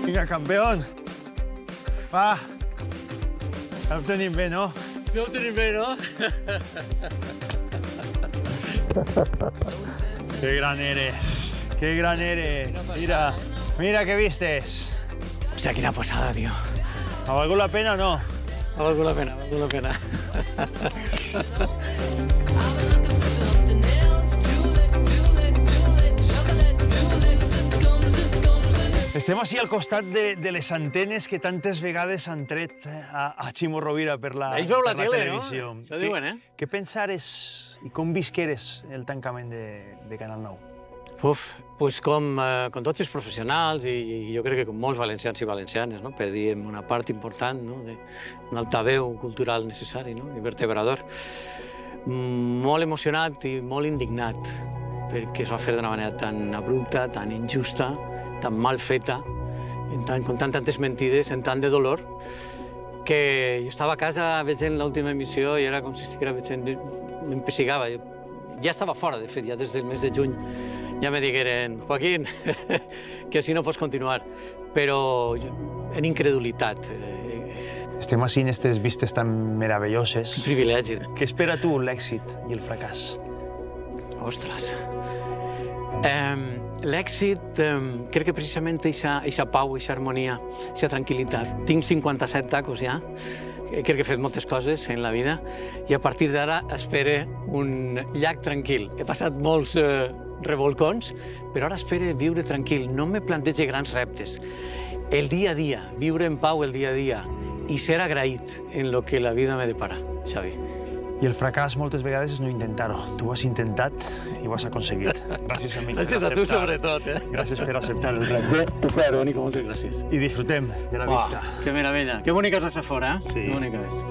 Vinga, campeón. Va. Ja ho tenim bé, no? Ja ho tenim bé, no? Qué gran eres. Qué gran eres. Mira, mira qué vistes. Hòstia, quina passada, tio. ¿Ha valgut la pena o no? Ha valgut la pena, ha valgut la pena. Estem així al costat de les antenes que tantes vegades han tret a Ximo Rovira per la Ells veu la tele, televisió. no? Això diuen, eh? Què pensares i com visqueres el tancament de Canal 9? Uf, pues com tots els professionals i jo crec que com molts valencians i valencianes, no? Per dir una part important, no? Un altaveu cultural necessari, no? I vertebrador. Molt emocionat i molt indignat perquè es va fer d'una manera tan abrupta, tan injusta, tan mal feta, con tantes mentides, en tant de dolor, que jo estava a casa veient l'última emissió i era com si estiguera veient, m'empessigava. Ja estava fora, de fet, ja des del mes de juny. Ja me digueren, Joaquín, que així no pots continuar. Però en incredulitat. Estem així en aquestes vistes tan meravelloses. Un privilegi. Què espera tu l'èxit i el fracàs? Ostres. L'èxit, crec que precisament eixa pau, eixa harmonia, eixa tranquil·litat. Tinc 57 tacos ja, crec que he fet moltes coses en la vida i a partir d'ara espero un llac tranquil. He passat molts revolcons, però ara espero viure tranquil, no me plantege grans reptes. El dia a dia, viure en pau el dia a dia i ser agraït en lo que la vida me depara, Xavi. I el fracàs moltes vegades és no intentar-ho. Tu ho has intentat i ho has aconseguit. Gràcies, amic. Gràcies a tu, sobretot. Gràcies per acceptar el repte. Tu fer, Bonico, moltes gràcies. I disfrutem de la vista. Que meravella. Que bonica és la Safora, eh? Sí. Que bonica és.